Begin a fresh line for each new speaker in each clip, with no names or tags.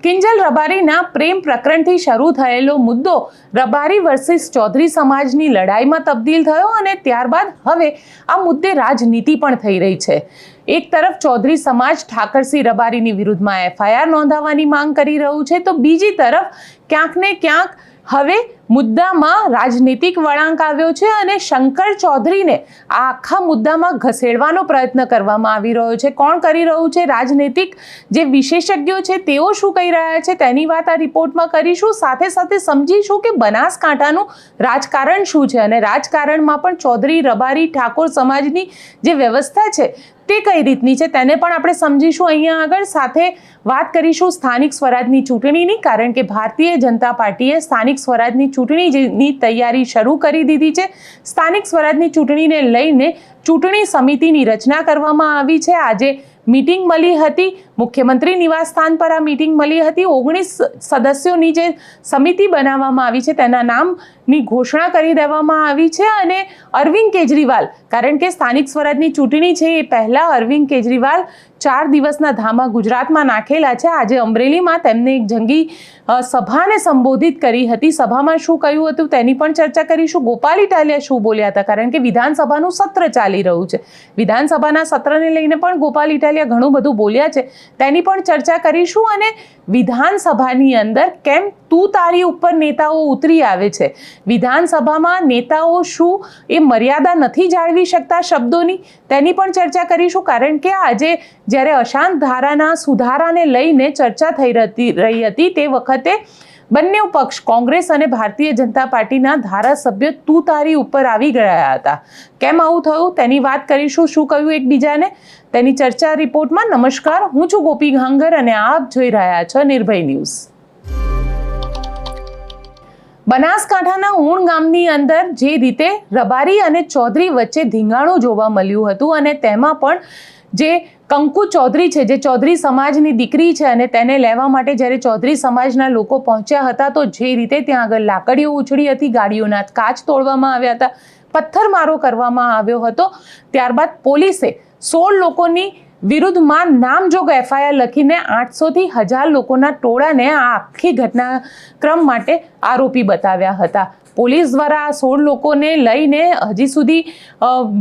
કિંજલ રબારીના પ્રેમ પ્રકરણથી શરૂ થયેલો મુદ્દો રબારી વર્સિસ ચૌધરી સમાજની લડાઈમાં તબદીલ થયો અને ત્યારબાદ હવે આ મુદ્દે રાજનીતિ પણ થઈ રહી છે। એક તરફ ચૌધરી સમાજ ઠાકરસિંહ રબારીની વિરુદ્ધમાં એફઆઈઆર નોંધાવવાની માંગ કરી રહ્યું છે, તો બીજી તરફ ક્યાંક ને ક્યાંક હવે મુદ્દામાં રાજનીતિક વળાંક આવ્યો છે અને શંકર ચૌધરીને આ આખા મુદ્દામાં ઘસેડવાનો પ્રયત્ન કરવામાં આવી રહ્યો છે। કોણ કરી રહ્યું છે? રાજનીતિક જે વિશેષજ્ઞો છે તેઓ શું કહી રહ્યા છે તેની વાત આ રિપોર્ટમાં કરીશું। સાથે સાથે સમજીશું કે બનાસકાંઠાનું રાજકારણ શું છે અને રાજકારણમાં પણ ચૌધરી રબારી ઠાકોર સમાજની જે વ્યવસ્થા છે તે કઈ રીતની છે તેને પણ આપણે સમજીશું અહીંયા આગળ। સાથે વાત કરીશું સ્થાનિક સ્વરાજની ચૂંટણીની, કારણ કે ભારતીય જનતા પાર્ટીએ સ્થાનિક સ્વરાજની ચૂંટણીની તૈયારી શરૂ કરી દીધી છે। સ્થાનિક સ્વરાજની ચૂંટણીને લઈને ચૂંટણી સમિતિની રચના કરવામાં આવી છે। આજે મીટિંગ મળી હતી, મુખ્યમંત્રી નિવાસ સ્થાન પર આ મીટિંગ મળી હતી। 19 સદસ્યોની જે સમિતિ બનાવવામાં આવી છે તેના નામની ઘોષણા કરી દેવામાં આવી છે અને અરવિંદ કેજરીવાલ, કારણ કે સ્થાનિક સ્વરાજની ચૂંટણી છે એ પહેલા અરવિંદ કેજરીવાલ 4 દિવસના ધામા ગુજરાતમાં નાખેલા છે। આજે અમરેલીમાં તેમને એક જંગી સભાને સંબોધિત કરી હતી। સભામાં શું કહ્યું હતું તેની પણ ચર્ચા કરીશું। ગોપાલ ઇટાલિયા શું બોલ્યા હતા, કારણ કે વિધાનસભાનું સત્ર ચાલી રહ્યું છે, વિધાનસભાના સત્રને લઈને પણ ગોપાલ ઇટાલિયા ઘણું બધું બોલ્યા છે તેની પણ ચર્ચા કરીશું। અને વિધાનસભાની અંદર કેમ તું તારી ઉપર નેતાઓ ઉતરી આવે છે, વિધાનસભામાં નેતાઓ શું એ મર્યાદા નથી જાળવી શકતા શબ્દોની, તેની પણ ચર્ચા કરીશું। કારણ કે આજે જ્યારે અશાંત ધારાના સુધારાને લઈને ચર્ચા થઈ રહી હતી તે વખતે બંને પક્ષ કોંગ્રેસ અને ભારતીય જનતા પાર્ટીના ધારાસભ્યો તું તારી ઉપર આવી ગયા હતા। કેમ આવું થયું તેની વાત કરીશું, શું કહ્યું એકબીજાને તેની ચર્ચા રિપોર્ટમાં। નમસ્કાર, હું છું ગોપી ઘાંગર અને આપ જોઈ રહ્યા છો નિર્ભય ન્યૂઝ। બનાસકાંઠાના ઊણ ગામની અંદર જે રીતે રબારી અને ચૌધરી વચ્ચે ધીંગાણું જોવા મળ્યું હતું અને તેમાં પણ જે કંકુ ચૌધરી છે, જે ચૌધરી સમાજની દીકરી છે અને તેને લેવા માટે જ્યારે ચૌધરી સમાજના લોકો પહોંચ્યા હતા તો જે રીતે ત્યાં આગળ લાકડીઓ ઉછળી હતી, ગાડીઓના કાચ તોડવામાં આવ્યા હતા, પથ્થરમારો કરવામાં આવ્યો હતો। ત્યારબાદ પોલીસે 16 લોકોની વિરુદ્ધમાં નામજોગ એફઆઈઆર લખીને 800 થી 1000 લોકોના ટોળાને આ આખી ઘટનાક્રમ માટે આરોપી બતાવ્યા હતા। પોલીસ દ્વારા આ 16 લોકોને લઈને હજી સુધી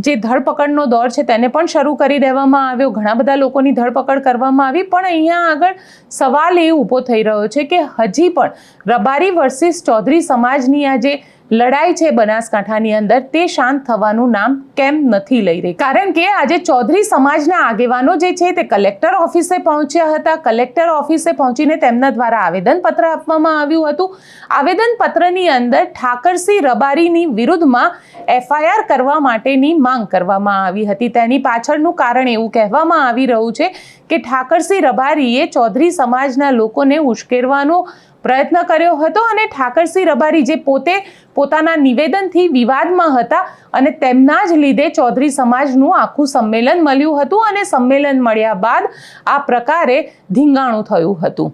જે ધરપકડનો દોર છે તેને પણ શરૂ કરી દેવામાં આવ્યો। ઘણા બધા લોકોની ધરપકડ કરવામાં આવી, પણ અહીંયા આગળ સવાલ એ ઊભો થઈ રહ્યો છે કે હજી પણ રબારી વર્સિસ ચૌધરી સમાજની આ જે લડાઈ છે બનાસકાંઠાની અંદર તે શાંત થવાનું નામ કેમ નથી લઈ રહી। કારણ કે આજે ચૌધરી સમાજના આગેવાનો જે છે તે કલેક્ટર ઓફિસે પહોંચ્યા હતા। કલેક્ટર ઓફિસે પહોંચીને તેમના દ્વારા આવેદનપત્ર આપવામાં આવ્યું હતું। આવેદનપત્રની અંદર ઠાકરસિંહ રબારીની વિરુદ્ધમાં એફઆઈઆર કરવા માટેની માંગ કરવામાં આવી હતી। તેની પાછળનું કારણ એવું કહેવામાં આવી રહ્યું છે કે ઠાકરસિંહ રબારીએ ચૌધરી સમાજના લોકોને ઉશ્કેરવાનો પ્રયત્ન કર્યો હતો અને ઠાકરસિંહ રબારી જે પોતે પોતાના નિવેદનથી વિવાદમાં હતા અને તેમના જ લીધે ચૌધરી સમાજનું આખું સંમેલન મળ્યું હતું અને સંમેલન મળ્યા બાદ આ પ્રકારે ધીંગાણું થયું હતું।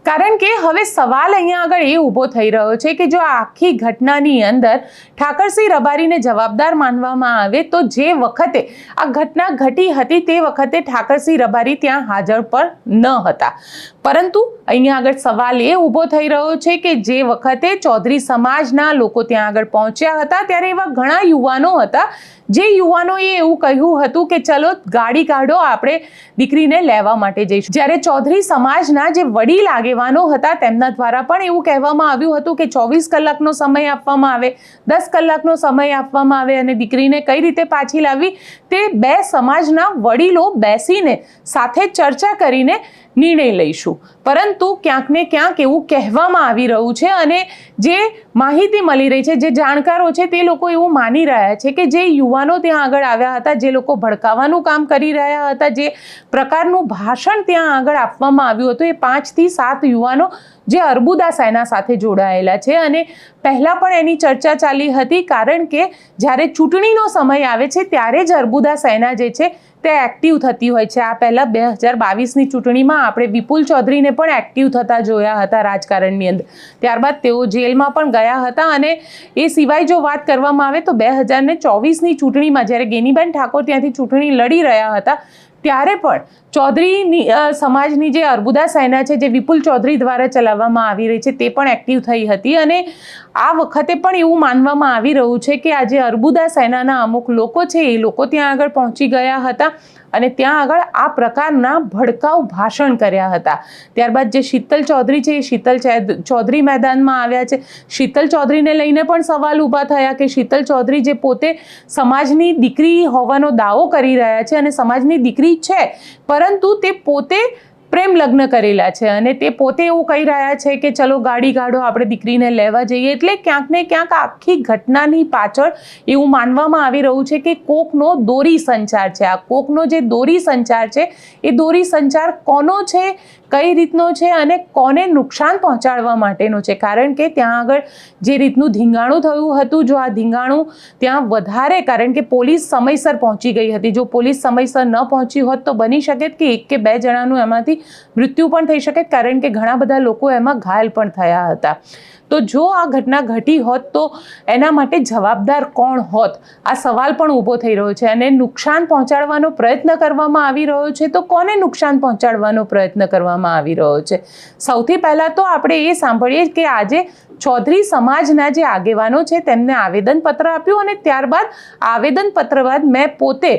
કારણ કે હવે સવાલ અહીંયા આગળ એ ઊભો થઈ રહ્યો છે કે જો આ આખી ઘટનાની અંદર ઠાકરસિંહ રબારીને જવાબદાર માનવામાં આવે તો જે વખતે આ ઘટના ઘટી હતી તે વખતે ઠાકરસિંહ રબારી ત્યાં હાજર પર ન હતા, પરંતુ અહીંયા આગળ સવાલ એ ઊભો થઈ રહ્યો છે કે જે વખતે ચૌધરી સમાજના લોકો ત્યાં આગળ પહોંચ્યા હતા ત્યારે એવા ઘણા યુવાનો હતા જે યુવાનોએ એવું કહ્યું હતું કે ચલો ગાડી કાઢો, આપણે દીકરીને લેવા માટે જઈશું। જ્યારે ચૌધરી સમાજના જે વડીલ આગેવાનો હતા તેમના દ્વારા પણ એવું કહેવામાં આવ્યું હતું કે 24 કલાકનો સમય આપવામાં આવે, 10 કલાકનો સમય આપવામાં આવે અને દીકરીને કઈ રીતે પાછી લાવવી તે બે સમાજના વડીલો બેસીને સાથે ચર્ચા કરીને નિર્ણય લઈશું। પરંતુ ક્યાંક ને ક્યાંક એવું કહેવામાં આવી રહ્યું છે અને જે માહિતી મળી રહી છે, જે જાણકારો છે તે લોકો એવું માની રહ્યા છે કે જે યુવાનો ત્યાં આગળ આવ્યા હતા, જે લોકો ભડકાવાનું કામ કરી રહ્યા હતા, જે પ્રકારનું ભાષણ ત્યાં આગળ આપવામાં આવ્યું હતું, એ 5 થી 7 યુવાનો જે અર્બુદા સેના સાથે જોડાયેલા છે અને પહેલાં પણ એની ચર્ચા ચાલી હતી। કારણ કે જ્યારે ચૂંટણીનો સમય આવે છે ત્યારે જ અર્બુદા સેના જે છે તે એક્ટિવ થતી હોય છે। આ પહેલાં 2022ની ચૂંટણીમાં આપણે વિપુલ ચૌધરીને પણ એક્ટિવ થતા જોયા હતા રાજકારણની અંદર, ત્યારબાદ તેઓ જેલમાં પણ ગયા હતા। અને એ સિવાય જો વાત કરવામાં આવે તો 2024ની ચૂંટણીમાં જ્યારે ગેનીબેન ઠાકોર ત્યાંથી ચૂંટણી લડી રહ્યા હતા ત્યારે પણ ચૌધરી સમાજની જે અર્બુદા સેના છે, જે વિપુલ ચૌધરી દ્વારા ચલાવવામાં આવી રહી છે, તે પણ એક્ટિવ થઈ હતી. અને આ વખતે પણ એવું માનવામાં આવી રહ્યું છે કે આ જે અર્બુદા સેનાના અમુક લોકો છે, એ લોકો ત્યાં આગળ પહોંચી ગયા હતા અને ત્યાં આગળ આ પ્રકારના ભડકાઉ ભાષણ કર્યા હતા. ત્યારબાદ જે શીતલ ચૌધરી છે, એ શીતલ ચૌધરી મેદાનમાં આવ્યા છે. શીતલ ચૌધરીને લઈને પણ સવાલ ઊભા થયા કે શીતલ ચૌધરી જે પોતે સમાજની દીકરી હોવાનો દાવો કરી રહ્યા છે અને સમાજની દીકરી છે, પરંતુ તે પોતે પ્રેમ લગ્ન કરેલા છે અને તે પોતે એવું કહી રહ્યા છે કે ચલો ગાડી કાઢો, આપણે દીકરીને લેવા જઈએ. એટલે ક્યાંક ને ક્યાંક આખી ઘટનાની પાછળ એવું માનવામાં આવી રહ્યું છે કે કોકનો દોરી સંચાર છે. આ કોકનો જે દોરી સંચાર છે, એ દોરી સંચાર કોનો છે, કઈ રીતનો છે અને કોને નુકસાન પહોંચાડવા માટેનો છે. કારણ કે ત્યાં આગળ જે રીતનું ધીંગાણું થયું હતું, જો આ ધીંગાણું ત્યાં વધારે, કારણ કે પોલીસ સમયસર પહોંચી ગઈ હતી, જો પોલીસ સમયસર ન પહોંચી હોત તો બની શકે કે 1 કે 2 જણાનું એમાંથી મૃત્યુ પણ થઈ શકે, કારણ કે ઘણા બધા લોકો એમાં ઘાયલ પણ થયા હતા. તો જો આ ઘટના ઘટી હોત તો એના માટે જવાબદાર કોણ હોત, આ સવાલ પણ ઊભો થઈ રહ્યો છે. અને નુકસાન પહોંચાડવાનો પ્રયત્ન કરવામાં આવી રહ્યો છે, તો કોને નુકસાન પહોંચાડવાનો પ્રયત્ન કરવામાં આવી રહ્યો છે? સૌથી પહેલાં તો આપણે એ સાંભળીએ કે આજે ચૌધરી સમાજના જે આગેવાનો છે તેમને આવેદનપત્ર આપ્યું અને ત્યારબાદ આવેદનપત્ર બાદ મેં પોતે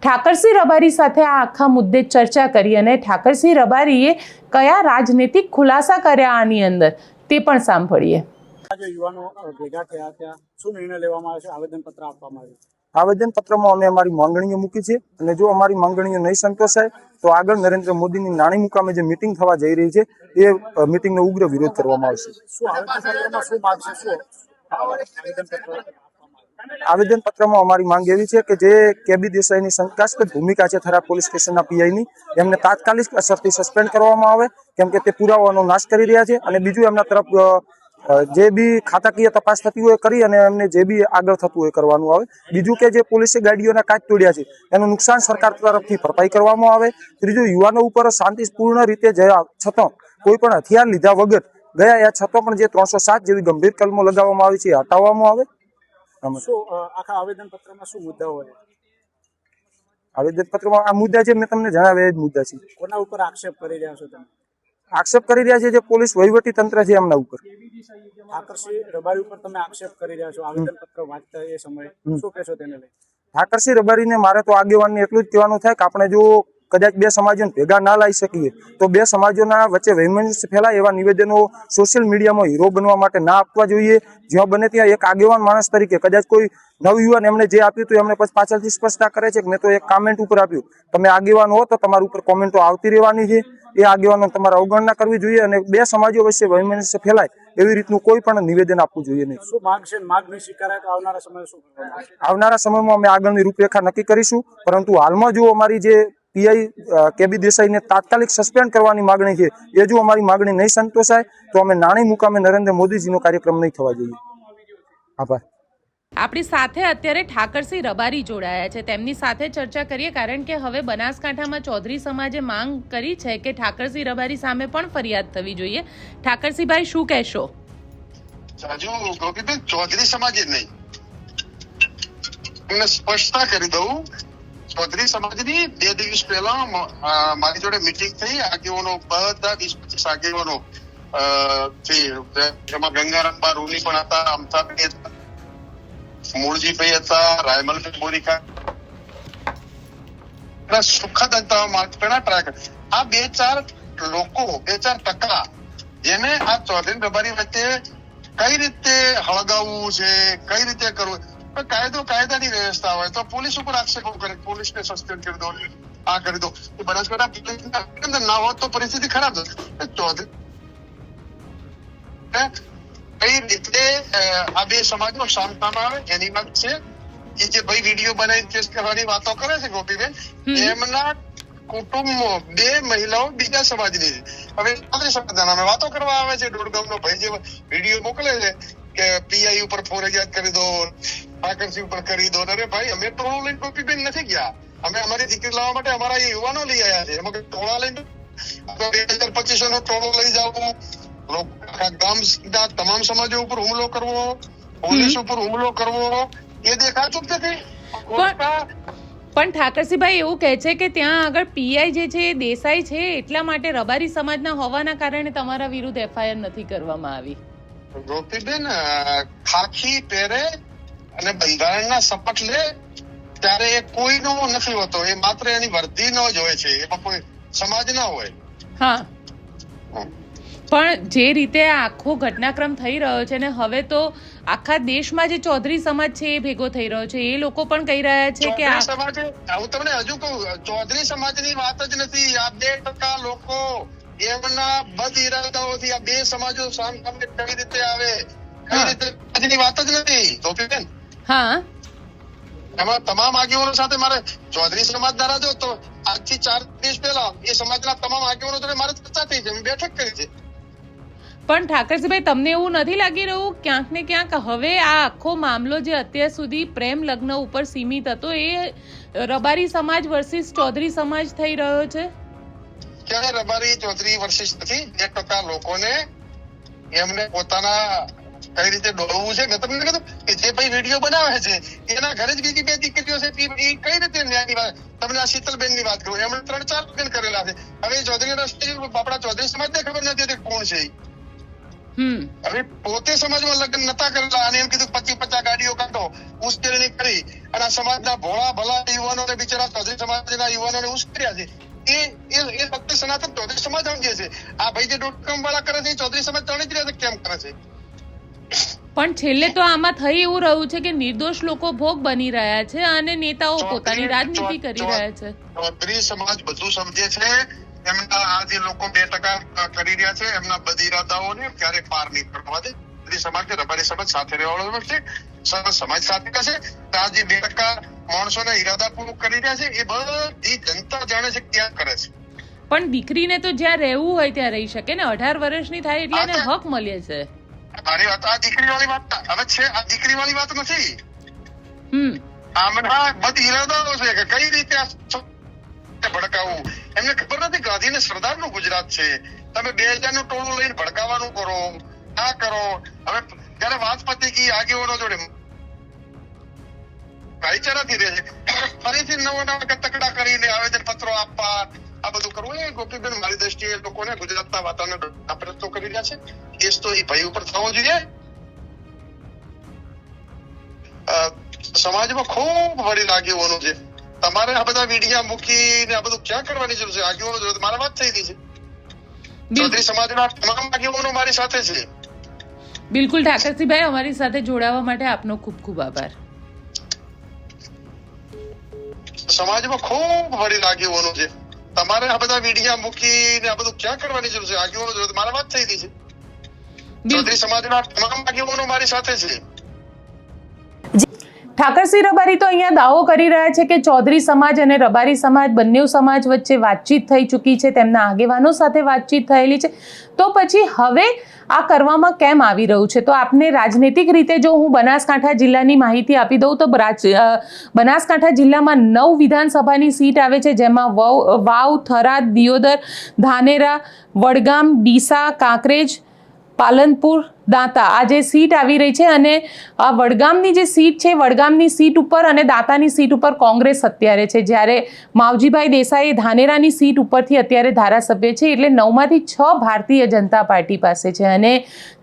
ઠાકરસિંહ રબારી સાથે આ આખા મુદ્દે ચર્ચા કરી અને ઠાકરસિંહ રબારીએ કયા રાજનૈતિક ખુલાસા કર્યા આની અંદર તે પણ સાંભળીએ.
આજે યુવાનો ભેગા થયા ત્યાં શું નિર્ણય લેવામાં આવે છે? આવેદનપત્ર આપવામાં આવ્યું.
આવેદનપત્રમાં અમે અમારી માંગણીઓ મૂકી છે અને જો અમારી માંગણીઓ નહીં સંતોષાય તો આગળ નરેન્દ્ર મોદીની નાની મુકામે જે મિટિંગ થવા જઈ રહી છે એ મિટિંગનો ઉગ્ર વિરોધ કરવામાં આવશે.
શું આવેદનપત્રમાં શું માંગ છે? શું
આવેદનપત્રમાં અમારી માંગ એવી છે કે જે કેબી દેસાઈની શંકાસ્પદ ભૂમિકા છે થરાદ પોલીસ સ્ટેશનના પીઆઈની, એમને તાત્કાલિક અસરથી સસ્પેન્ડ કરવામાં આવે, કેમ કે તે પુરાવાનો નાશ કરી રહ્યા છે. અને બીજું એમના તરફ જે બી ખાતાકીય તપાસ થતી હોય કરી અને એમને જે બી આગળ થતું હોય કરવાનું આવે. બીજું કે જે પોલીસે ગાડીઓના કાચ તોડ્યા છે એનું નુકસાન સરકાર તરફથી ભરપાઈ કરવામાં આવે. ત્રીજું, યુવાનો ઉપર શાંતિપૂર્ણ રીતે જયા છતાં કોઈ પણ હથિયાર લીધા વગર ગયા એ છતાં પણ જે 307 જેવી ગંભીર કલમો લગાવવામાં આવી છે એ હટાવવામાં આવે.
શું આખા આવેદનપત્રમાં શું મુદ્દાઓ હોય?
આવેદનપત્રમાં આ મુદ્દા જે મેં તમને જણાવ્યા એ જ મુદ્દા છે.
કોના ઉપર આક્ષેપ કરી રહ્યા છો તમે?
આક્ષેપ કરી રહ્યા છે જે પોલીસ વહીવટી તંત્ર છે એમના ઉપર.
ઠાકરસિંહ રબારી ઉપર તમે આક્ષેપ કરી રહ્યા છો આવેદનપત્ર વાંચતા એ સમયે, શું કહેશો તેને લઈ?
ઠાકરસિંહ રબારીને મારે તો આગેવાનને એટલું જ કહેવાનું થાય કે આપણે જો કદાચ 2 સમાજોને ભેગા ના લાવી શકીએ તો 2 સમાજોના વચ્ચે વૈમનસ્ય ફેલાય એવા નિવેદનો સોશિયલ મીડિયામાં હીરો બનવા માટે ના આપવા જોઈએ. જ્યાં બને ત્યાં એક આગેવાન માણસ તરીકે કદાચ કોઈ નવયુવાન એમને જે આપ્યું હતું એમને પછી પાછળથી સ્પષ્ટતા કરે છે કે મેં તો એક કમેન્ટ ઉપર આપ્યું. તમે આગેવાન હો તો તમારા ઉપર કોમેન્ટો આવતી રહેવાની છે. એ આગેવાનો તમારે અવગણના કરવી જોઈએ અને 2 સમાજો વચ્ચે વૈમનસ્ય ફેલાય એવી રીતનું કોઈ પણ નિવેદન આપવું જોઈએ નહીં.
શું માંગ છે? માંગ નહીં સ્વીકારાય તો આવનારા સમયમાં શું કરવાનું?
આવનારા સમયમાં અમે આગળની રૂપરેખા નક્કી કરીશું, પરંતુ હાલમાં જો અમારી જે પીઆઈ કેબી દેસાઈને તાત્કાલિક સસ્પેન્ડ કરવાની માંગણી છે એ જો અમારી માંગણી નહીં સંતોષાય તો અમે નાની મુકામે નરેન્દ્ર મોદીજીનો કાર્યક્રમ નહીં થવા જોઈએ. આભાર.
આપણી સાથે અત્યારે ઠાકરસિંહ રબારી જોડાયા છે, તેમની સાથે ચર્ચા કરીએ. કારણ કે હવે બનાસકાંઠામાં ચૌધરી સમાજે માંગ કરી છે કે ઠાકરસિંહ રબારી સામે પણ ફરિયાદ થવી જોઈએ. ઠાકરસિંહભાઈ, શું કહેશો?
હજુ ગોપીબેન, ચૌધરી સમાજ જ નહીં, એમને સ્પષ્ટતા કરી દઉં. ચૌધરી સમાજની 2 દિવસ પહેલા મારી જોડે મીટિંગ થઈ. આગેવાનો બધા 20-25 આગેવાનો એમાં ગંગારામ બારૂની પણ હતા, અમથાભાઈ હતા, મૂળજીભાઈ હતા, રાયમલભાઈ બોરીકા, સુખદ હતા, ઘણા ટ્રાક. આ 2-4 લોકો, 2-4 ટકા જેને આ ચૌધરી રબારી વચ્ચે કઈ રીતે હળગાવવું છે, કઈ રીતે કરવું. કાયદો કાયદાની વ્યવસ્થા હોય તો પોલીસ ઉપર આક્ષેપો કરે, પોલીસને સસ્પેન્ડ કરી દો, આ કરી દો. બનાસકાંઠા પોલીસ ના હોત તો પરિસ્થિતિ ખરાબ થશે. ચૌધરી કઈ રીતે આ 2 સમાજનો સામસામા આવે એની માંગ છે. એ જે ભાઈ વિડીયો બનાવી કેસ કરવાની વાતો કરે છે ગોપીબેન, એમના કુટુંબમાં 2 મહિલાઓ બીજા સમાજની છે. હવે સમાજના વાતો કરવા આવે છે. ડોડગામનો ભાઈ જે વિડીયો મોકલે છે કે પીઆઈ ઉપર ફરજિયાત કરી દો, ઠાકરસિંહ ઉપર કરી દો. અરે ભાઈ, અમે ટોળો લઈને ગોપીબેન નથી ગયા. અમે અમારી દીકરી લાવવા માટે અમારા યુવાનો લઈ આવ્યા છે. એમાં ટોળા લઈને 2025 નો ટોળો લઈ જાવ, ગામના તમામ સમાજો ઉપર હુમલો કરવો, પોલીસ ઉપર હુમલો કરવો, એ દેખાતું જ નથી.
પણ ઠાકરસિંહભાઈ એવું કહે છે કે ત્યાં આગળ પીઆઈ જે છે એ દેસાઈ છે, એટલા માટે રબારી સમાજના હોવાના કારણે તમારા વિરુદ્ધ એફઆઈઆર નથી કરવામાં આવી.
ગોપીબેન, ખાખી પહેરે અને બંધારણના શપથ લે ત્યારે એ કોઈનો નથી હોતો, એ માત્ર એની વર્દીનો જ હોય છે, એમાં કોઈ સમાજ ના હોય.
હા, પણ જે રીતે આ આખો ઘટનાક્રમ થઈ રહ્યો છે ને હવે તો આખા દેશમાં જે ચૌધરી સમાજ છે એ ભેગો થઈ રહ્યો છે, એ લોકો પણ કહી રહ્યા છે કે
ચૌધરી સમાજ, હું તમને હજુ કહું, ચૌધરી સમાજની વાત જ નથી. આ 2% લોકો એમના બદ ઇરાદાઓથી આ બે સમાજો સામે કઈ રીતે આવે, કઈ રીતે ની વાત જ નથી ગોપીબેન.
હા,
એમાં તમામ આગેવાનો સાથે મારે ચૌધરી સમાજ દ્વારા જો તો આજથી 4 દિવસ પહેલા એ સમાજના તમામ આગેવાનો જોડે મારે ચર્ચા થઈ છે, બેઠક કરી છે.
પણ ઠાકરસિંહભાઈ, તમને એવું નથી લાગી રહ્યું ક્યાંક ને ક્યાંક હવે આ આખો મામલો જે અત્યાર સુધી પ્રેમ લગ્ન ઉપર સીમિત હતો એ રબારી સમાજ વર્સિસ ચૌધરી સમાજ થઈ રહ્યો છે?
ક્યારે રબારી ચૌધરી વર્સિસ નથી. 2% લોકોને એમને પોતાના કઈ રીતે ડોળવું છે. મેં તમને કીધું કે જે ભાઈ વિડીયો બનાવે છે એના ઘરે જ બીજી 2 દીકરીઓ છે, એ કઈ રીતે ન્યાયની વાત. તમને આ શીતલબેન ની વાત કરું, એમણે 3-4 લગ્ન કરેલા છે. હવે ચૌધરી રસ્તે આપણા ચૌધરી સમાજને ખબર નથી હતી કોણ છે. હવે પોતે સમાજમાં લગ્ન નતા કરેલા અને એમ કીધું 25-50 ગાડીઓ કાઢો, ઉશ્કેરણી કરી અને આ સમાજના ભોળા ભલા યુવાનોને, બિચારા ચૌધરી સમાજના યુવાનોને ઉશ્કેર્યા છે. એ ફક્ત સનાતન ચૌધરી સમાજ સમજે છે. આ ભાઈ જે .com વાળા કરે છે એ ચૌધરી સમાજ જાણી જ રહ્યા છે કેમ કરે છે.
પણ છેલ્લે તો આમાં થઈ એવું રહ્યું છે કે નિર્દોષ લોકો ભોગ બની રહ્યા છે અને નેતાઓ પોતાની રાજનીતિ કરી રહ્યા છે.
ચૌધરી સમાજ બધું સમજે છે. એમના આ જે લોકો 2% કરી રહ્યા છે એમના બદ ઇરાદાઓને ક્યારે પાર નહીં કરવા દે. ચૌધરી સમાજ કે રબારી સમાજ સાથે રહેવાળો છે, સમાજ સાથે છે. આ જે 2% માણસોના ઈરાદા પૂરું કરી રહ્યા છે એ બધી જનતા જાણે છે ક્યાં કરે છે.
પણ દીકરીને તો જ્યાં રહેવું હોય ત્યાં રહી શકે ને. 18 વર્ષની થાય એટલે એને હક મળે છે.
મારી વાત આ દીકરી વાળી વાત હવે છે, આ દીકરી વાળી વાત નથી. આમના બદ ઇરાદાઓ છે કે કઈ રીતે ભડકાવવું. એમને ખબર નથી ગાંધી ને સરદાર નું ગુજરાત છે. તમે 2000 નું ટોળું લઈને ભડકાવાનું કરો, ના કરો. હવે જયારે વાત પતી ગઈ આગેવાનો જોડે ભાઈચારાથી રહે છે, ફરીથી નવા તકડા કરીને આવેદન પત્રો આપવા, આ બધું કરવું એ ગોપીબેન મારી દ્રષ્ટિએ લોકોને ગુજરાતના વાતાવરણ પ્રયત્નો કરી રહ્યા છે. કેસ તો એ ભાઈ ઉપર થવો જોઈએ. સમાજમાં ખૂબ વડીલ આગેવાનો છે. તમારે આ બધા મીડિયા મૂકીને આ બધું ક્યાં કરવાની જરૂર છે? આગેવાનો જોડે મારા વાત થઈ ગઈ છે. ચૌધરી સમાજના તમામ આગેવાનો મારી સાથે છે.
બિલકુલ ઠાકરસિંહભાઈ, અમારી સાથે જોડાવા માટે આપનો ખૂબ ખૂબ આભાર.
સમાજમાં ખૂબ વડીલ આગેવાનો છે. તમારે આ બધા મીડિયા મૂકીને આ બધું ક્યાં કરવાની જરૂર છે? આગેવાનો જોડે મારા વાત થઈ ગઈ છે. ચૌધરી સમાજના તમામ આગેવાનો મારી સાથે છે.
ઠાકરસિંહ રબારી તો અહીંયા દાવો કરી રહ્યા છે કે ચૌધરી સમાજ અને રબારી સમાજ બંને સમાજ વચ્ચે વાતચીત થઈ ચૂકી છે, તેમના આગેવાનો સાથે વાતચીત થયેલી છે. તો પછી હવે આ કરવામાં કેમ આવી રહ્યું છે? તો આપને રાજનૈતિક રીતે જો હું બનાસકાંઠા જિલ્લાની માહિતી આપી દઉં તો બનાસકાંઠા જિલ્લામાં 9 વિધાનસભાની સીટ આવે છે, જેમાં વાવ, થરાદ, દિયોદર, ધાનેરા, વડગામ, ડીસા, કાંકરેજ, પાલનપુર, દાંતા આ જે સીટ આવી રહી છે. અને આ વડગામની જે સીટ છે, વડગામની સીટ ઉપર અને દાંતાની સીટ ઉપર કોંગ્રેસ અત્યારે છે, જ્યારે માવજીભાઈ દેસાઈ ધાનેરાની સીટ ઉપરથી અત્યારે ધારાસભ્ય છે. એટલે 9માંથી 6 ભારતીય જનતા પાર્ટી પાસે છે. અને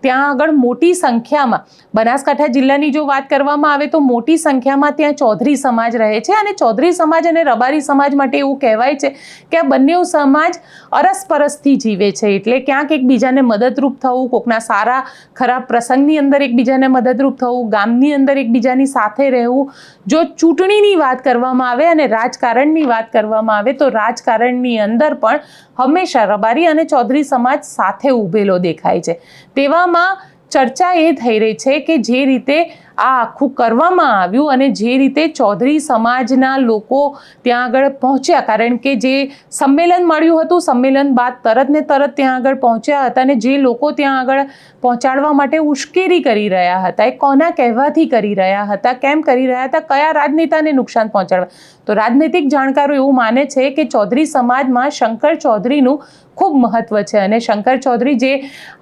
ત્યાં આગળ મોટી સંખ્યામાં બનાસકાંઠા જિલ્લાની જો વાત કરવામાં આવે તો મોટી સંખ્યામાં ત્યાં ચૌધરી સમાજ રહે છે. અને ચૌધરી સમાજ અને રબારી સમાજ માટે એવું કહેવાય છે કે આ બંને સમાજ અરસપરસથી જીવે છે. એટલે ક્યાંક એકબીજાને મદદરૂપ થવું, કોકના સારા ખરાબ પ્રસંગની અંદર એકબીજાને મદદરૂપ થવું, ગામની અંદર એકબીજાની સાથે રહેવું. જો ચૂંટણીની વાત કરવામાં આવે અને રાજકારણની વાત કરવામાં આવે તો રાજકારણની અંદર પણ હંમેશા રબારી અને ચૌધરી સમાજ સાથે ઊભેલો દેખાય છે. તેવામાં ચર્ચા એ થઈ રહી છે કે જે રીતે આ આખું કરવામાં આવ્યું અને જે રીતે ચૌધરી સમાજના લોકો ત્યાં આગળ પહોંચ્યા, કારણ કે જે સંમેલન મળ્યું હતું, સંમેલન બાદ તરત ને તરત ત્યાં આગળ પહોંચ્યા હતા અને જે લોકો ત્યાં આગળ પહોંચાડવા માટે ઉશ્કેરી કરી રહ્યા હતા, એ કોના કહેવાથી કરી રહ્યા હતા, કેમ કરી રહ્યા હતા, કયા રાજનેતાને નુકસાન પહોંચાડવા? તો રાજનૈતિક જાણકારો એવું માને છે કે ચૌધરી સમાજમાં શંકર ચૌધરીનું ખૂબ મહત્વ છે. અને શંકર ચૌધરી જે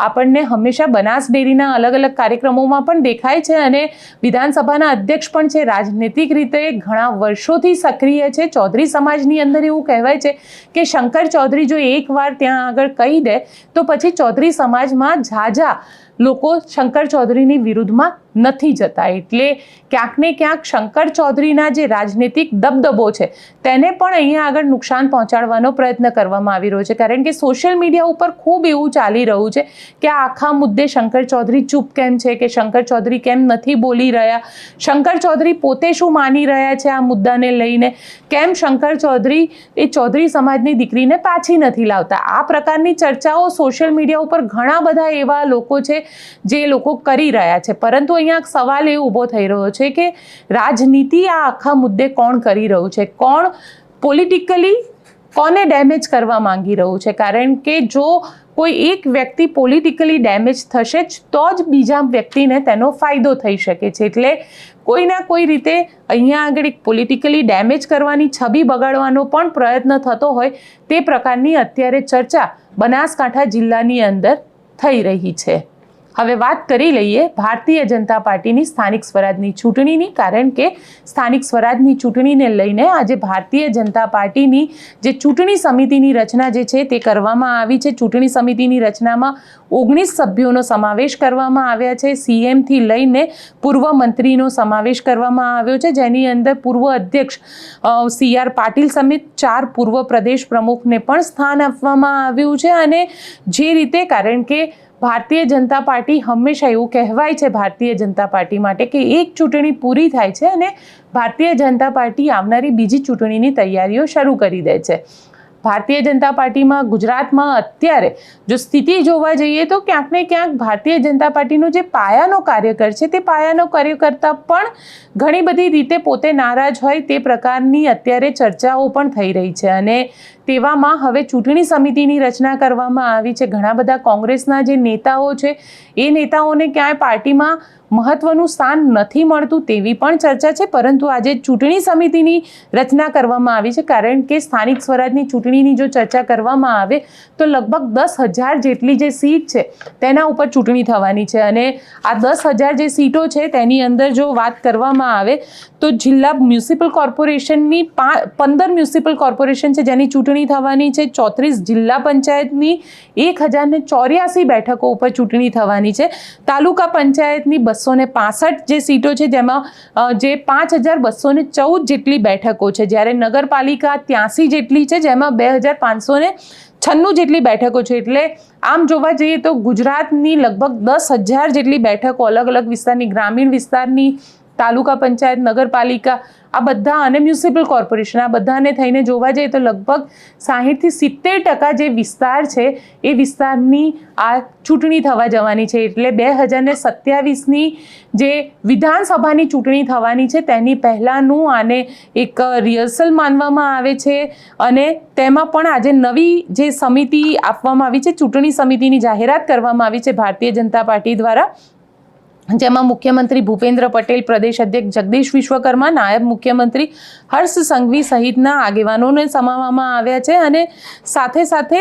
આપણને હંમેશા બનાસ ડેરીના અલગ અલગ કાર્યક્રમોમાં પણ દેખાય છે અને વિધાનસભાના અધ્યક્ષ પણ છે, રાજનૈતિક રીતે ઘણા વર્ષોથી સક્રિય છે. ચૌધરી સમાજની અંદર એવું કહેવાય છે કે શંકર ચૌધરી જો એકવાર ત્યાં આગળ કહી દે તો પછી ચૌધરી સમાજમાં ઝાઝા લોકો શંકર ચૌધરીની વિરુદ્ધમાં નથી જતા. એટલે ક્યાંક ને ક્યાંક શંકર ચૌધરીના જે રાજનૈતિક દબદબો છે તેને પણ અહીંયા આગળ નુકસાન પહોંચાડવાનો પ્રયત્ન કરવામાં આવી રહ્યો છે. કારણ કે સોશિયલ મીડિયા ઉપર ખૂબ એવું ચાલી રહ્યું છે કે આ આખા મુદ્દે શંકર ચૌધરી ચૂપ કેમ છે, કે શંકર ચૌધરી કેમ નથી બોલી રહ્યા, શંકર ચૌધરી પોતે શું માની રહ્યા છે આ મુદ્દાને લઈને, કેમ શંકર ચૌધરી એ ચૌધરી સમાજની દીકરીને પાછી નથી લાવતા. આ પ્રકારની ચર્ચાઓ સોશિયલ મીડિયા ઉપર ઘણા બધા એવા લોકો છે જે લોકો કરી રહ્યા છે. પરંતુ અહીંયા સવાલ એ ઊભો થઈ રહ્યો છે કે રાજનીતિ આ આખા મુદ્દે કોણ કરી રહ્યું છે, કોણ પોલિટિકલી કોને ડેમેજ કરવા માંગી રહ્યું છે. કારણ કે જો કોઈ એક વ્યક્તિ પોલિટિકલી ડેમેજ થશે જ તો જ બીજા વ્યક્તિને તેનો ફાયદો થઈ શકે છે. એટલે કોઈના કોઈ રીતે અહીંયા આગળ એક પોલિટિકલી ડેમેજ કરવાની, છબી બગાડવાનો પણ પ્રયત્ન થતો હોય તે પ્રકારની અત્યારે ચર્ચા બનાસકાંઠા જિલ્લાની અંદર થઈ રહી છે. હવે વાત કરી લઈએ ભારતીય જનતા પાર્ટીની સ્થાનિક સ્વરાજની ચૂંટણીની. કારણ કે સ્થાનિક સ્વરાજની ચૂંટણીને લઈને આજે ભારતીય જનતા પાર્ટીની જે ચૂંટણી સમિતિની રચના જે છે તે કરવામાં આવી છે. ચૂંટણી સમિતિની રચનામાં 19 સભ્યોનો સમાવેશ કરવામાં આવ્યા છે. CMથી લઈને પૂર્વ મંત્રીનો સમાવેશ કરવામાં આવ્યો છે, જેની અંદર પૂર્વ અધ્યક્ષ CR પાટીલ સમિત 4 પૂર્વ પ્રદેશ પ્રમુખને પણ સ્થાન આપવામાં આવ્યું છે. અને જે રીતે, કારણ કે ભારતીય જનતા પાર્ટી હંમેશા એવું કહેવાય છે ભારતીય જનતા પાર્ટી માટે કે એક ચૂંટણી પૂરી થાય છે અને ભારતીય જનતા પાર્ટી આવનારી બીજી ચૂંટણીની તૈયારીઓ શરૂ કરી દે છે. ભારતીય જનતા પાર્ટીમાં ગુજરાતમાં અત્યારે જો સ્થિતિ જોવા જઈએ તો ક્યાંક ને ક્યાંક ભારતીય જનતા પાર્ટીનો જે પાયાનો કાર્યકર છે તે પાયાનો કાર્યકર્તા પણ ઘણી બધી રીતે પોતે નારાજ હોય તે પ્રકારની અત્યારે ચર્ચાઓ પણ થઈ રહી છે. અને તેવામાં હવે ચૂંટણી સમિતિની રચના કરવામાં આવી છે. ઘણા બધા કોંગ્રેસના જે નેતાઓ છે એ નેતાઓને ક્યાંય પાર્ટીમાં મહત્વનું સ્થાન નથી મળતું તેવી પણ ચર્ચા છે. પરંતુ આજે ચૂંટણી સમિતિની રચના કરવામાં આવી છે. કારણ કે સ્થાનિક સ્વરાજની ચૂંટણીની જો ચર્ચા કરવામાં આવે તો લગભગ 10,000 જેટલી જે સીટ છે તેના ઉપર ચૂંટણી થવાની છે. અને આ 10,000 જે સીટો છે તેની અંદર જો વાત કરવામાં આવે તો જિલ્લા મ્યુનિસિપલ કોર્પોરેશનની 15 મ્યુનિસિપલ કોર્પોરેશન છે જેની ચૂંટણી થવાની છે. 34 જિલ્લા પંચાયતની 1084 બેઠકો ઉપર ચૂંટણી થવાની છે. તાલુકા પંચાયતની 265 જે સીટો છે જેમાં જે 5214 જેટલી બેઠકો છે, જ્યારે નગરપાલિકા 83 જેટલી છે જેમાં 2596 જેટલી બેઠકો છે. એટલે આમ જોવા જઈએ તો ગુજરાતની લગભગ 10,000 જેટલી બેઠકો અલગ અલગ વિસ્તારની, ગ્રામીણ વિસ્તારની, તાલુકા પંચાયત, નગરપાલિકા આ બધા અને મ્યુનિસિપલ કોર્પોરેશન આ બધાને થઈને જોવા જઈએ તો લગભગ 60થી 70% જે વિસ્તાર છે એ વિસ્તારની આ ચૂંટણી થવા જવાની છે. એટલે 2027ની જે વિધાનસભાની ચૂંટણી થવાની છે તેની પહેલાંનું આને એક રિહર્સલ માનવામાં આવે છે. અને તેમાં પણ આજે નવી જે સમિતિ આપવામાં આવી છે, ચૂંટણી સમિતિની જાહેરાત કરવામાં આવી છે ભારતીય જનતા પાર્ટી દ્વારા, જેમાં મુખ્યમંત્રી ભૂપેન્દ્ર પટેલ, પ્રદેશ અધ્યક્ષ જગદીશ વિશ્વકર્મા, નાયબ મુખ્યમંત્રી હર્ષ સંઘવી સહિતના આગેવાનોને સમાવવામાં આવ્યા છે. અને સાથે સાથે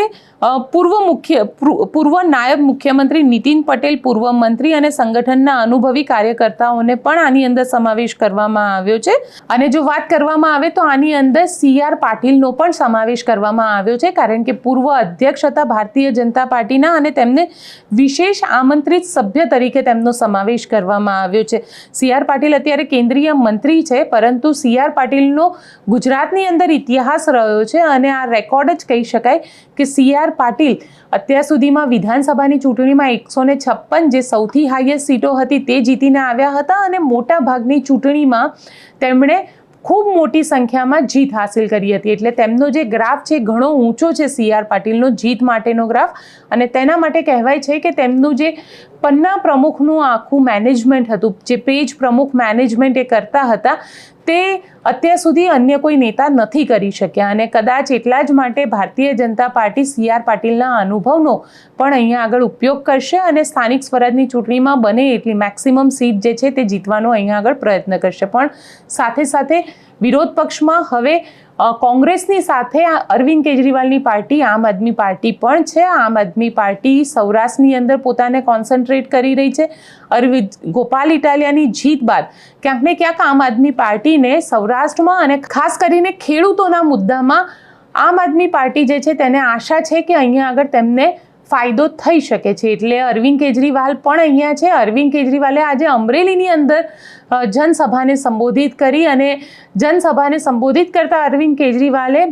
પૂર્વ નાયબ મુખ્યમંત્રી નીતિન પટેલ, પૂર્વ મંત્રી અને સંગઠનના અનુભવી કાર્યકર્તાઓને પણ આની અંદર સમાવેશ કરવામાં આવ્યો છે. અને જો વાત કરવામાં આવે તો આની અંદર CR પાટીલનો પણ સમાવેશ કરવામાં આવ્યો છે. કારણ કે પૂર્વ અધ્યક્ષ હતા ભારતીય જનતા પાર્ટીના અને તેમને વિશેષ આમંત્રિત સભ્ય તરીકે તેમનો સમાવેશ કરવામાં આવ્યો છે. CR પાટીલ અત્યારે કેન્દ્રીય મંત્રી છે, પરંતુ CR પાટીલનો ગુજરાતની અંદર ઇતિહાસ રહ્યો છે. અને આ રેકોર્ડ જ કહી શકાય કે CR પાટીલ અત્યાર સુધીમાં વિધાનસભાની ચૂંટણીમાં 156 જે સૌથી હાઈએસ્ટ સીટો હતી તે જીતીને આવ્યા હતા. અને મોટા ભાગની ચૂંટણીમાં તેમણે ખૂબ મોટી સંખ્યામાં જીત હાંસિલ કરી હતી. એટલે તેમનો જે ગ્રાફ છે ઘણો ઊંચો છે CR પાટીલનો જીત માટેનો ગ્રાફ. અને તેના માટે કહેવાય છે કે તેમનું જે પન્ના પ્રમુખનું આખું મેનેજમેન્ટ હતું, જે પેજ પ્રમુખ મેનેજમેન્ટ એ કરતા હતા, તે અત્યાર સુધી અન્ય કોઈ નેતા નથી કરી શક્યા. અને કદાચ એટલા જ માટે ભારતીય જનતા પાર્ટી CR પાટીલના અનુભવનો પણ અહીંયા આગળ ઉપયોગ કરશે અને સ્થાનિક સ્વરાજની ચૂંટણીમાં બને એટલી મેક્સિમમ સીટ જે છે તે જીતવાનો અહીંયા આગળ પ્રયત્ન કરશે. પણ સાથે સાથે વિરોધ પક્ષમાં હવે કોંગ્રેસની સાથે અરવિંદ કેજરીવાલની પાર્ટી આમ આદમી પાર્ટી પણ છે. આમ આદમી પાર્ટી સૌરાષ્ટ્રની અંદર પોતાને કોન્સન્ટ્રેટ કરી રહી છે. અરવિંદ ગોપાલ ઇટાલિયાની જીત બાદ ક્યાંક ને ક્યાંક આમ આદમી પાર્ટીને સૌરાષ્ટ્રમાં અને ખાસ કરીને ખેડૂતોના મુદ્દામાં આમ આદમી પાર્ટી જે છે તેને આશા છે કે અહીંયા આગળ તેમને ફાયદો થઈ શકે છે. એટલે અરવિંદ કેજરીવાલ પણ અહીંયા છે. અરવિંદ કેજરીવાલે આજે અમરેલીની અંદર જનસભાને સંબોધિત કરી અને જનસભાને સંબોધિત કરતા અરવિંદ કેજરીવાલે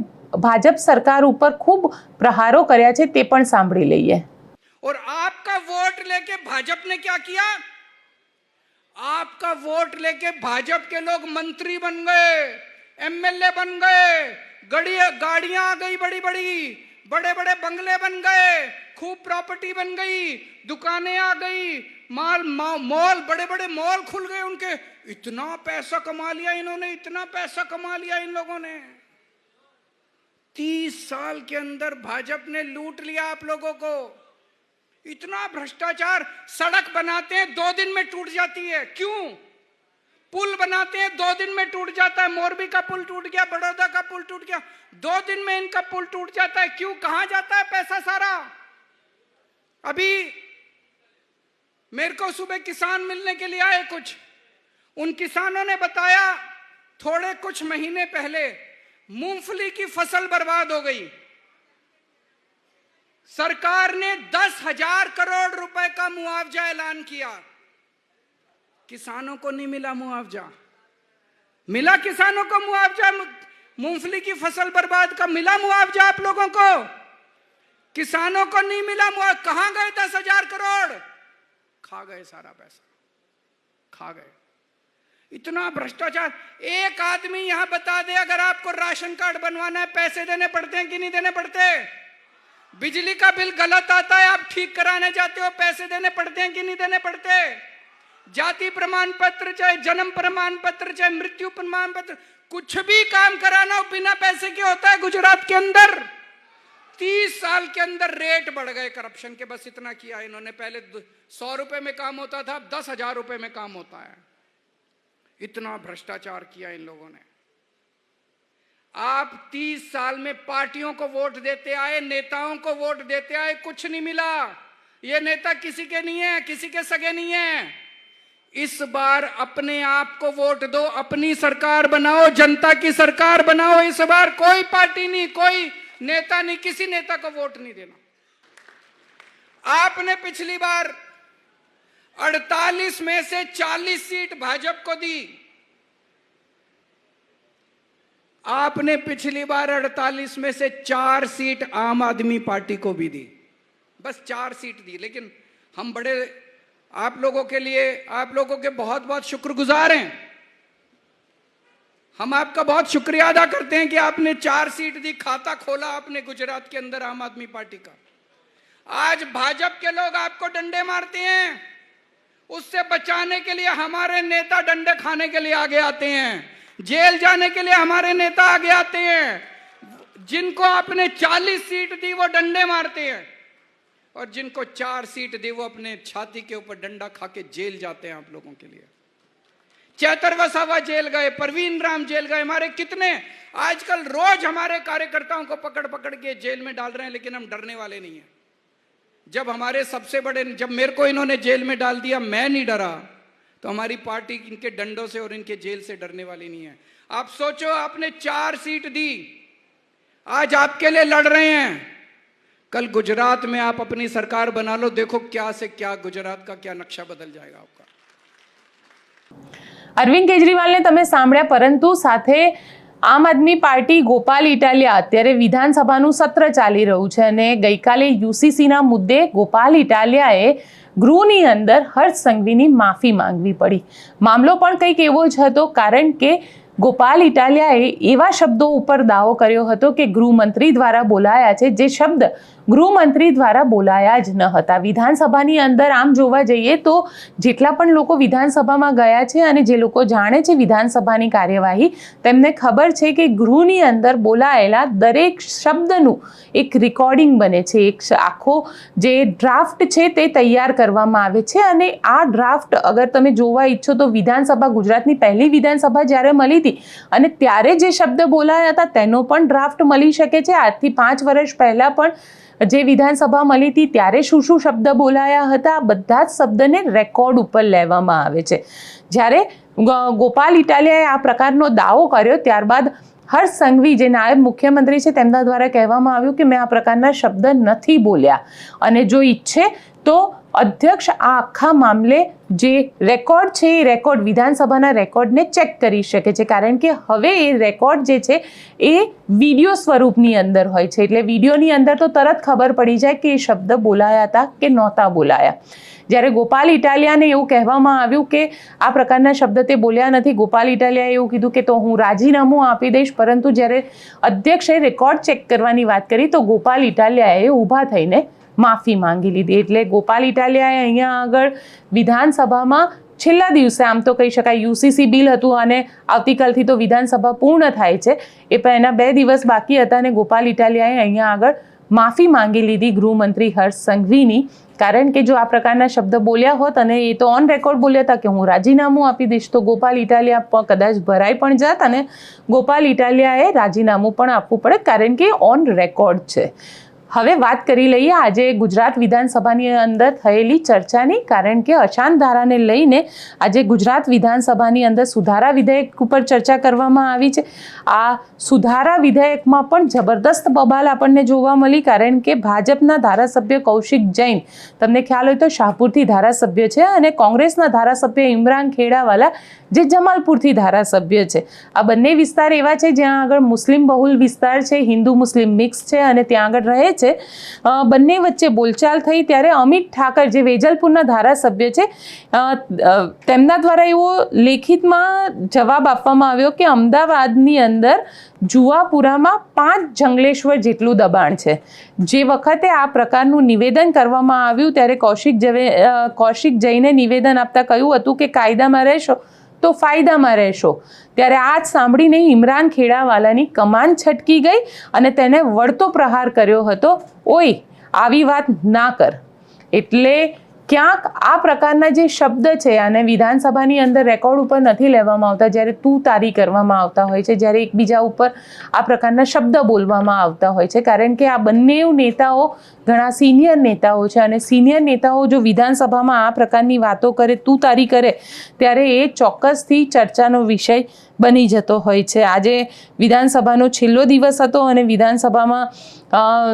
ભાજપ સરકાર ઉપર ખૂબ પ્રહારો કર્યા છે, તે પણ સાંભળી લઈએ.
और आपका वोट लेके भाजपा ने क्या किया? आपका वोट लेके भाजपा के लोग मंत्री बन गए, एमएलए बन गए, गाड़ियां आ गई बड़ी बड़ी, बड़े बड़े बंगले बन गए, खूब प्रॉपर्टी बन गई, दुकानें आ गई, मॉल बड़े बड़े मॉल खुल गए उनके. इतना पैसा कमा लिया इन्होंने, इतना पैसा कमा लिया इन लोगों ने. 30 साल के अंदर भाजपा ने लूट लिया आप लोगों को. इतना भ्रष्टाचार. सड़क बनाते हैं 2 दिन में टूट जाती है. क्यों? पुल बनाते हैं 2 दिन में टूट जाता है. मोरबी का पुल टूट गया, बड़ौदा का पुल टूट गया, 2 दिन में इनका पुल टूट जाता है. क्यों? कहां जाता है पैसा सारा? अभी मेरे को सुबह किसान मिलने के लिए आए कुछ. उन किसानों ने बताया थोड़े कुछ महीने पहले मूंगफली की फसल बर्बाद हो गई. सरकार ने 10,000 करोड़ रुपए का मुआवजा ऐलान किया. किसानों को नहीं मिला मुआवजा. मिला किसानों को मुआवजा? मूंगफली की फसल बर्बाद का मिला मुआवजा आप लोगों को? किसानों को नहीं मिला मुआवजा. कहां गए 10,000 करोड़? खा गए सारा पैसा, खा गए. इतना भ्रष्टाचार. एक आदमी यहां बता दे, अगर आपको राशन कार्ड बनवाना है पैसे देने पड़ते हैं कि नहीं देने पड़ते? बिजली का बिल गलत आता है, आप ठीक कराने जाते हो, पैसे देने पड़ते हैं कि नहीं देने पड़ते? जाति प्रमाण पत्र, चाहे जन्म प्रमाण पत्र, चाहे मृत्यु प्रमाण पत्र, कुछ भी काम कराना हो बिना पैसे के होता है गुजरात के अंदर. 30 साल के अंदर रेट बढ़ गए करप्शन के. बस इतना किया इन्होंने. पहले 100 रुपए में काम होता था, अब 10,000 रुपए में काम होता है. इतना भ्रष्टाचार किया इन लोगों ने. आप 30 साल में पार्टियों को वोट देते आए, नेताओं को वोट देते आए, कुछ नहीं मिला. ये नेता किसी के नहीं है, किसी के सगे नहीं है. इस बार अपने आप को वोट दो, अपनी सरकार बनाओ, जनता की सरकार बनाओ. इस बार कोई पार्टी नहीं, कोई नेता नहीं, किसी नेता को वोट नहीं देना. आपने पिछली बार 48 में से 40 सीट भाजपा को दी. आपने पिछली बार 48 में से 4 सीट आम आदमी पार्टी को भी दी. बस 4 सीट दी. लेकिन हम बड़े आप लोगों के लिए, आप लोगों के बहुत बहुत शुक्रगुजार हैं. हम आपका बहुत शुक्रिया अदा करते हैं कि आपने 4 सीट दी. खाता खोला आपने गुजरात के अंदर आम आदमी पार्टी का. आज भाजपा के लोग आपको डंडे मारते हैं. उससे बचाने के लिए हमारे नेता डंडे खाने के लिए आगे आते हैं. जेल जाने के लिए हमारे नेता आगे आते हैं. जिनको आपने 40 सीट दी वो डंडे मारते हैं, और जिनको 4 सीट दी वो अपने छाती के ऊपर डंडा खा के जेल जाते हैं आप लोगों के लिए. चैतर वसावा जेल गए, परवीन राम जेल गए. हमारे कितने आजकल रोज हमारे कार्यकर्ताओं को पकड़ पकड़ के जेल में डाल रहे हैं. लेकिन हम डरने वाले नहीं हैं. जब हमारे सबसे बड़े, जब मेरे को इन्होंने जेल में डाल दिया, मैं नहीं डरा, तो हमारी पार्टी इनके डंडों से और इनके जेल से डरने वाली नहीं है. आप सोचो, आपने 4 सीट दी, आज आपके लिए लड़ रहे हैं. कल गुजरात में आप अपनी सरकार बना लो, देखो क्या से क्या गुजरात का क्या नक्शा बदल जाएगा आपका.
અરવિંદ કેજરીવાલને તમે સાંભળ્યા, પરંતુ સાથે આમ આદમી પાર્ટી ગોપાલ ઇટાલિયા અત્યારે વિધાનસભાનું સત્ર ચાલી રહ્યું છે અને ગઈકાલે યુસીસીના મુદ્દે ગોપાલ ઇટાલિયાએ ગૃહની અંદર હર્ષ સંઘવીની માફી માંગવી પડી. મામલો પણ કંઈક એવો જ હતો, કારણ કે ગોપાલ ઇટાલિયાએ એવા શબ્દો ઉપર દાવો કર્યો હતો કે ગૃહમંત્રી દ્વારા બોલાયા છે, જે શબ્દ ગૃહમંત્રી દ્વારા બોલાયા જ ન હતા. વિધાનસભાની અંદર આમ જોવા જઈએ તો જેટલા પણ લોકો વિધાનસભામાં ગયા છે અને જે લોકો જાણે છે વિધાનસભાની કાર્યવાહી, તેમને ખબર છે કે ગૃહની અંદર બોલાયેલા દરેક શબ્દનું એક રેકોર્ડિંગ બને છે, એક આખો જે ડ્રાફ્ટ છે તે તૈયાર કરવામાં આવે છે. અને આ ડ્રાફ્ટ અગર તમે જોવા ઈચ્છો તો વિધાનસભા, ગુજરાતની પહેલી વિધાનસભા જ્યારે મળી હતી અને ત્યારે જે શબ્દ બોલાયા હતા તેનો પણ ડ્રાફ્ટ મળી શકે છે. આજથી 5 વર્ષ પહેલાં પણ જે વિધાનસભા મળી હતી ત્યારે શું શું શબ્દ બોલાયા હતા, બધા જ શબ્દને રેકોર્ડ ઉપર લેવામાં આવે છે. જ્યારે ગોપાલ ઇટાલિયાએ આ પ્રકારનો દાવો કર્યો ત્યારબાદ હર્ષ સંઘવી જે નાયબ મુખ્યમંત્રી છે તેમના દ્વારા કહેવામાં આવ્યું કે મેં આ પ્રકારના શબ્દ નથી બોલ્યા અને જો ઈચ્છે તો અધ્યક્ષ આ આખા મામલે જે રેકોર્ડ છે એ રેકોર્ડ વિધાનસભાના રેકોર્ડને ચેક કરી શકે છે, કારણ કે હવે એ રેકોર્ડ જે છે એ વિડીયો સ્વરૂપની અંદર હોય છે. એટલે વિડીયોની અંદર તો તરત ખબર પડી જાય કે એ શબ્દ બોલાયા હતા કે નહોતા બોલાયા. જ્યારે ગોપાલ ઇટાલિયાને એવું કહેવામાં આવ્યું કે આ પ્રકારના શબ્દ તે બોલ્યા નથી, ગોપાલ ઇટાલિયાએ એવું કીધું કે તો હું રાજીનામું આપી દઈશ. પરંતુ જ્યારે અધ્યક્ષે રેકોર્ડ ચેક કરવાની વાત કરી તો ગોપાલ ઇટાલિયાએ ઊભા થઈને માફી માંગી લીધી. એટલે ગોપાલ ઇટાલિયાએ અહીંયા આગળ વિધાનસભામાં છેલ્લા દિવસે, આમ તો કહી શકાય યુસીસી બિલ હતું અને આવતીકાલથી તો વિધાનસભા પૂર્ણ થાય છે, એ પણ એના 2 દિવસ બાકી હતા અને ગોપાલ ઇટાલિયાએ અહીંયા આગળ માફી માંગી લીધી ગૃહમંત્રી હર્ષ સંઘવીની. કારણ કે જો આ પ્રકારના શબ્દ બોલ્યા હોત અને એ તો ઓન રેકોર્ડ બોલ્યા હતા કે હું રાજીનામું આપી દઈશ, તો ગોપાલ ઇટાલિયા કદાચ ભરાઈ પણ જાત અને ગોપાલ ઇટાલિયાએ રાજીનામું પણ આપવું પડે, કારણ કે ઓન રેકોર્ડ છે. હવે વાત કરી લઈએ આજે ગુજરાત વિધાનસભાની અંદર થયેલી ચર્ચાની, કારણ કે અશાંત ધારાને લઈને આજે ગુજરાત વિધાનસભાની અંદર સુધારા વિધેયક ઉપર ચર્ચા કરવામાં આવી છે. આ સુધારા વિધેયકમાં પણ જબરદસ્ત બબાલ આપણને જોવા મળી, કારણ કે ભાજપના ધારાસભ્ય કૌશિક જૈન, તમને ખ્યાલ હોય તો શાહપુરથી ધારાસભ્ય છે, અને કોંગ્રેસના ધારાસભ્ય ઇમરાન ખેડાવાલા જે જમાલપુરથી ધારાસભ્ય છે. આ બંને વિસ્તાર એવા છે જ્યાં આગળ મુસ્લિમ બહુલ વિસ્તાર છે, હિન્દુ મુસ્લિમ મિક્સ છે અને ત્યાં આગળ રહે છે. બંને વચ્ચે બોલચાલ થઈ ત્યારે અમિત ઠાકર જે વેજલપુરના ધારાસભ્ય છે તેમના દ્વારા એવો લેખિતમાં જવાબ આપવામાં આવ્યો કે અમદાવાદની અંદર જુવાપુરામાં 5 જંગલેશ્વર જેટલું દબાણ છે. જે વખતે આ પ્રકારનું નિવેદન કરવામાં આવ્યું ત્યારે કૌશિક જૈને નિવેદન આપતા કહ્યું હતું કે કાયદામાં રહેશો તો ફાયદામાં રહેશો. ત્યારે આ જ સાંભળીને ઇમરાન ખેડાવાલાની કમાન છટકી ગઈ અને તેને વળતો પ્રહાર કર્યો હતો, ઓય આવી વાત ના કર. એટલે ક્યાંક આ પ્રકારના જે શબ્દ છે અને વિધાનસભાની અંદર રેકોર્ડ ઉપર નથી લેવામાં આવતા, જ્યારે તું તારી કરવામાં આવતા હોય છે, જ્યારે એકબીજા ઉપર આ પ્રકારના શબ્દ બોલવામાં આવતા હોય છે, કારણ કે આ બંને નેતાઓ ઘણા સિનિયર નેતાઓ છે અને સિનિયર નેતાઓ જો વિધાનસભામાં આ પ્રકારની વાતો કરે, તું તારી કરે, ત્યારે એ ચોક્કસથી ચર્ચાનો વિષય બની જતો હોય છે. આજે વિધાનસભાનો છેલ્લો દિવસ હતો અને વિધાનસભામાં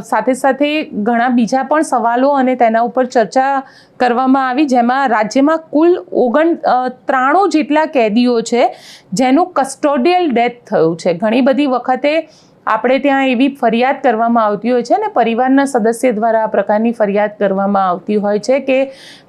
સાથે સાથે ઘણા બીજા પણ સવાલો અને તેના ઉપર ચર્ચા કરવામાં આવી, જેમાં રાજ્યમાં કુલ 93 જેટલા કેદીઓ છે જેનું કસ્ટોડિયલ ડેથ થયું છે. ઘણી બધી વખતે આપણે ત્યાં એવી ફરિયાદ કરવામાં આવતી હોય છે ને પરિવારના સદસ્ય દ્વારા આ પ્રકારની ફરિયાદ કરવામાં આવતી હોય છે કે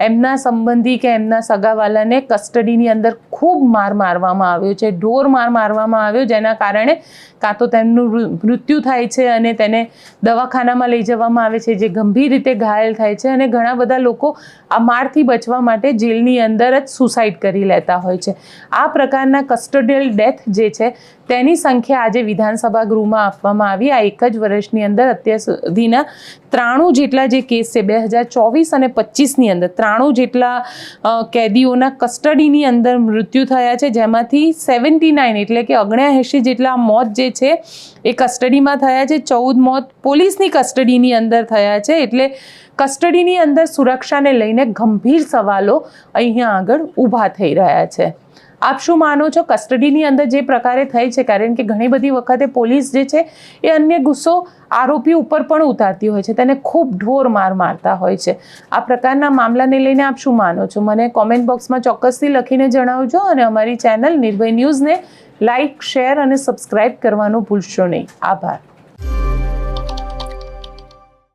એમના સંબંધી કે એમના સગાવાલાને કસ્ટડીની અંદર ખૂબ માર મારવામાં આવ્યો છે, ઢોર માર મારવામાં આવ્યો, જેના કારણે કાં તો તેમનું મૃત્યુ થાય છે અને તેને દવાખાનામાં લઈ જવામાં આવે છે, જે ગંભીર રીતે ઘાયલ થાય છે અને ઘણા બધા લોકો આ મારથી બચવા માટે જેલની અંદર જ સુસાઇડ કરી લેતા હોય છે. આ પ્રકારના કસ્ટોડિયલ ડેથ જે છે તેની સંખ્યા આજે વિધાનસભા ગૃહમાં આપવામાં આવી. આ એક જ વર્ષની અંદર અત્યાર સુધીના 93 જેટલા જે કેસ છે 2024 અને 25ની અંદર 93 જેટલા કેદીઓના કસ્ટડીની અંદર મૃત્યુ થયા છે, જેમાંથી 79 એટલે કે 79 જેટલા મોત જે છે એ કસ્ટડીમાં થયા છે, 14 મોત પોલીસની કસ્ટડીની અંદર થયા છે. એટલે કસ્ટડીની અંદર સુરક્ષાને લઈને ગંભીર સવાલો અહીંયા આગળ ઊભા થઈ રહ્યા છે. આપ શું માનો છો? કસ્ટડીની અંદર જે પ્રકારે થઈ છે, કારણ કે ઘણી બધી વખતે પોલીસ જે છે એ અન્ય ગુસ્સો આરોપી ઉપર પણ ઉતારતી હોય છે, તેને ખૂબ ઢોર માર મારતા હોય છે. આ પ્રકારના મામલાને લઈને આપ શું માનો છો? મને કોમેન્ટ બોક્સમાં ચોક્કસથી લખીને જણાવજો અને અમારી ચેનલ નિર્ભય ન્યૂઝને લાઇક, શેર અને સબસ્ક્રાઇબ કરવાનું ભૂલશો નહીં. આભાર.